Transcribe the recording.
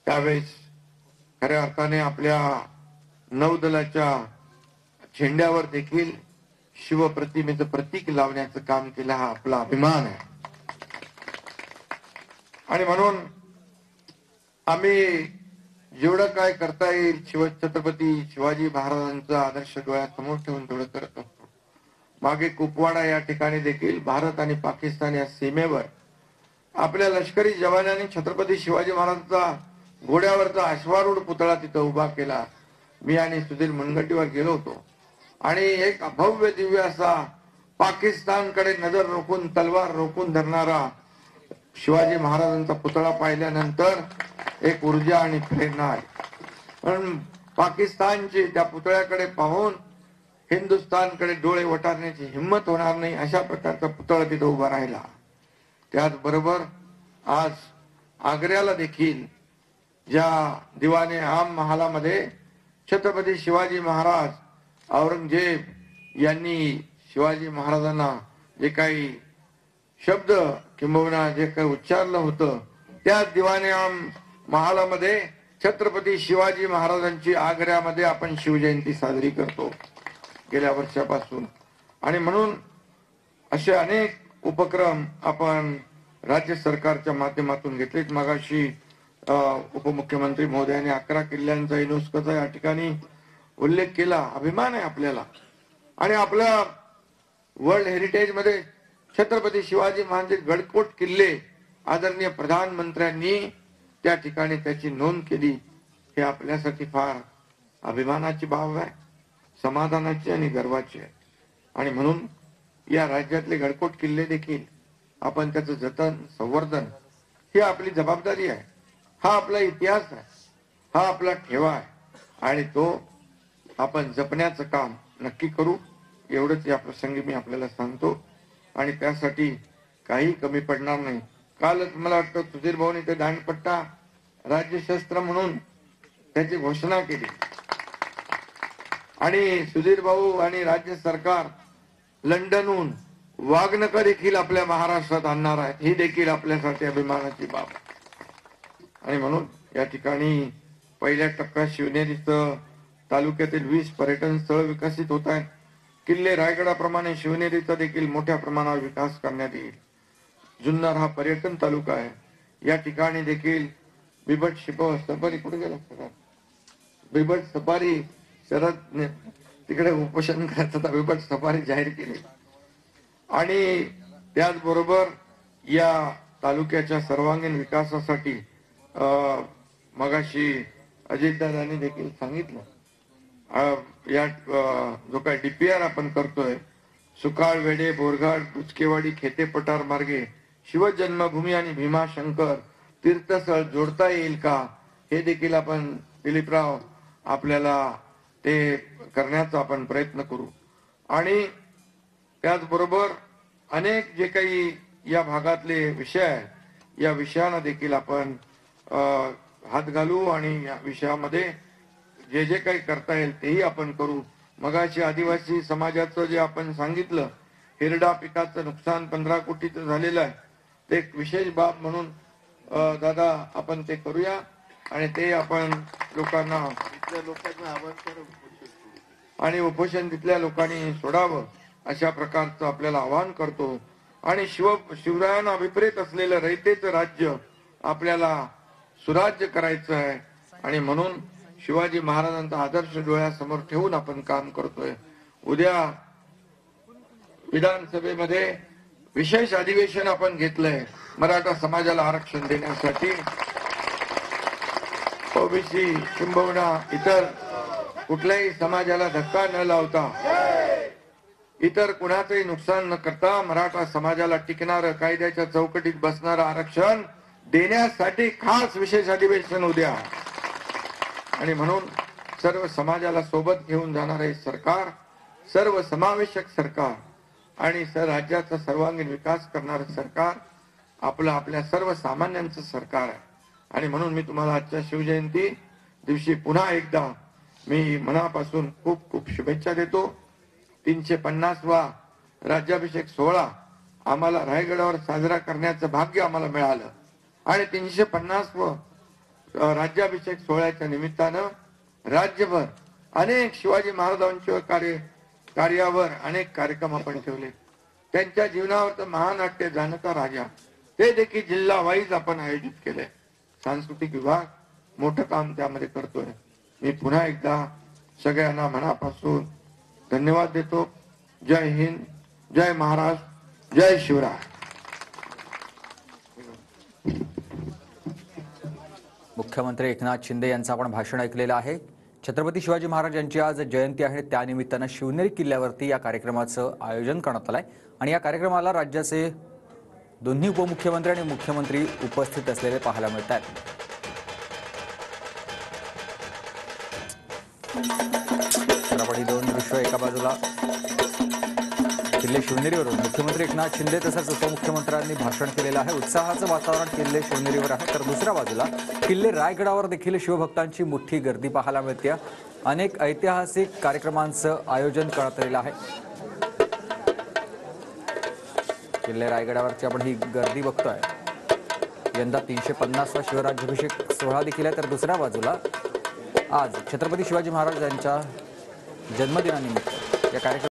त्यावेळेस खऱ्या अर्थाने आपल्या नौदलाच्या झेंड्यावर देखील शिवप्रतिमेचं प्रतीक लावण्याचं काम केलं. हा आपला अभिमान आहे. आणि म्हणून आम्ही जेवढं काय करता येईल छत्रपती शिवाजी महाराजांचा आदर्श डोळ्यासमोर ठेवून तेवढं करत असतो. मागे कुपवाडा या ठिकाणी देखील भारत आणि पाकिस्तान या सीमेवर आपल्या लष्करी जवानांनी छत्रपती शिवाजी महाराजांचा घोड्यावरचा अश्वारूढ पुतळा तिथं उभा केला. मी आणि सुधीर मुनगंटीवार गेलो होतो आणि एक भव्य दिव्य असा पाकिस्तानकडे नजर रोखून तलवार रोखून धरणारा शिवाजी महाराजांचा पुतळा पाहिल्यानंतर एक ऊर्जा आणि प्रेरणा आली. पण पाकिस्तानची त्या पुतळ्याकडे पाहून हिंदुस्थानकडे डोळे वटारण्याची हिंमत होणार नाही अशा प्रकारचा पुतळा तिथे उभा राहिला. त्याचबरोबर आज आग्र्याला देखील ज्या दिवाने आम महालामध्ये छत्रपती शिवाजी महाराज औरंगजेब यांनी शिवाजी महाराजांना जे काही शब्द किंबहुना जे काही उच्चारलं होतं त्या दिवाने आम महालामध्ये छत्रपती शिवाजी महाराजांची आग्र्यामध्ये आपण शिवजयंती साजरी करतो गेल्या वर्षापासून. आणि म्हणून असे अनेक उपक्रम आपण राज्य सरकारच्या माध्यमातून घेतलेत. मगाशी उपमुख्यमंत्री महोदयांनी 11 किल्ल्यांचा युनेस्कोचा या ठिकाणी उल्लेख केला. अभिमान आहे आपल्याला. आणि आपल्या वर्ल्ड हेरिटेज मध्ये छत्रपती शिवाजी महाराजांचे गडकोट किल्ले आदरणीय प्रधानमंत्र्यांनी त्या ठिकाणी त्याची नोंद केली. हे आपल्यासाठी फार अभिमानाची बाब आहे, समाधानाची आणि गर्वाची आहे. आणि म्हणून या राज्यातले गडकोट किल्ले देखील आपण त्याचं जतन संवर्धन ही आपली जबाबदारी आहे. हा आपला इतिहास आहे, हा आपला ठेवा आहे आणि तो आपण जपण्याचं काम नक्की करू एवढंच या प्रसंगी मी आपल्याला सांगतो. आणि त्यासाठी काही कमी पडणार नाही. कालच मला वाटतं सुधीर भाऊनी ते दांडपट्टा राज्यशस्त्र म्हणून त्याची घोषणा केली आणि सुधीर भाऊ आणि राज्य सरकार लंडनहून वाघनकर देखील आपल्या महाराष्ट्रात आणणार आहेत. ही देखील आपल्यासाठी अभिमानाची बाब आहे. आणि म्हणून या ठिकाणी पहिल्या टप्प्यात शिवनेरीचं तालुक्यातील 20 पर्यटन स्थळ विकसित होत आहेत. किल्ले रायगडाप्रमाणे शिवनेरीचा देखील मोठ्या प्रमाणावर विकास करण्यात येईल. जुन्नर हा पर्यटन तालुका आहे. या ठिकाणी देखील बिबट सफारी कुठे गेला बिबट सफारी शरद तिकडे उपोषण करायचं बिबट सफारी जाहीर केली. आणि त्याचबरोबर या तालुक्याच्या सर्वांगीण विकासासाठी मगाशी अजितदादांनी देखील सांगितलं या जो काय डीपीआर आपण करतोय सुकाळ वेडे बोरघाट बुचकेवाडी खेते पठार मार्गे शिवजन्मभूमी आणि भीमाशंकर तीर्थस्थळ जोडता येईल का हे देखील आपण दिलीपराव आपल्याला ते करण्याचा आपण प्रयत्न करू. आणि त्याचबरोबर अनेक जे काही या भागातले विषय आहेत या विषयांना देखील आपण हात घालू आणि या विषयामध्ये जे जे काही करता येईल तेही आपण करू. मगाशी आदिवासी समाजाचं जे आपण सांगितलं हिरडा पिकाचं नुकसान 15 कोटीचं झालेलं आहे ते एक विशेष बाब म्हणून दादा आपण ते करूया आणि ते आपण लोकांना आणि उपोषण तिथल्या लोकांनी सोडावं अशा प्रकारचं आपल्याला आवाहन करतो. आणि शिवरायांना विपरीत असलेलं रयतेचं राज्य आपल्याला सुराज्य करायचं आहे आणि म्हणून शिवाजी महाराजांचा आदर्श डोळ्यासमोर ठेवून आपण काम करतोय. उद्या विधानसभेमध्ये विशेष अधिवेशन आपण घेतलंय मराठा समाजाला आरक्षण देण्यासाठी. ओबीसी किंबहुना इतर कुठल्याही समाजाला धक्का न लावता इतर कुणाचंही नुकसान न करता मराठा समाजाला टिकणारं कायद्याच्या चौकटीत बसणारं आरक्षण देण्यासाठी खास विशेष अधिवेशन उद्या. आणि म्हणून सर्व समाजाला सोबत घेऊन जाणारे सरकार सर्व समावेशक सरकार आणि राज्याचा सर्वांगीण विकास करणारं सरकार आपलं आपल्या सर्व सामान्यांचं सरकार आहे. आणि म्हणून मी तुम्हाला आजच्या शिवजयंती दिवशी पुन्हा एकदा मी मनापासून खूप खूप शुभेच्छा देतो. 350वा राज्याभिषेक सोहळा आम्हाला रायगडावर साजरा करण्याचं भाग्य आम्हाला मिळालं आणि 350व राज्याभिषेक सोहळ्याच्या निमित्तानं राज्यभर अनेक शिवाजी महाराजांच्या कार्यावर अनेक कार्यक्रम आपण ठेवले. त्यांच्या जीवनावर महानाट्य जानता राजा ते देखील जिल्हा वाईज आपण आयोजित केले. सांस्कृतिक विभाग मोठं काम त्यामध्ये करतोय. मी पुन्हा एकदा सगळ्यांना मनापासून धन्यवाद देतो. जय हिंद, जय महाराष्ट्र, जय शिवराय. मुख्यमंत्री एकनाथ शिंदे यांचं आपण भाषण ऐकलेलं आहे. छत्रपती शिवाजी महाराज यांची आज जयंती आहे. त्यानिमित्तानं शिवनेरी किल्ल्यावरती या कार्यक्रमाचं आयोजन करण्यात आलंय आणि या कार्यक्रमाला राज्याचे दोन्ही उपमुख्यमंत्री आणि मुख्यमंत्री उपस्थित असलेले पाहायला मिळत आहेत. आपण ही दोन दृश्य एका बाजूला किल्ले शिवनेरीवरून मुख्यमंत्री एकनाथ शिंदे तसंच उपमुख्यमंत्र्यांनी भाषण केलेलं आहे. उत्साहाचं वातावरण किल्ले शिवनेरीवर आहे. तर दुसऱ्या बाजूला किल्ले रायगडावर देखील शिवभक्तांची मोठी गर्दी पाहायला मिळते. अनेक ऐतिहासिक कार्यक्रमांचं आयोजन करण्यात आलेलं आहे. किल्ले रायगडावरची आपण ही गर्दी बघतोय. यंदा 350वा शिवराज्याभिषेक सोहळा देखील आहे. तर दुसऱ्या बाजूला आज छत्रपती शिवाजी महाराज यांच्या जन्मदिनानिमित्त या कार्यक्रम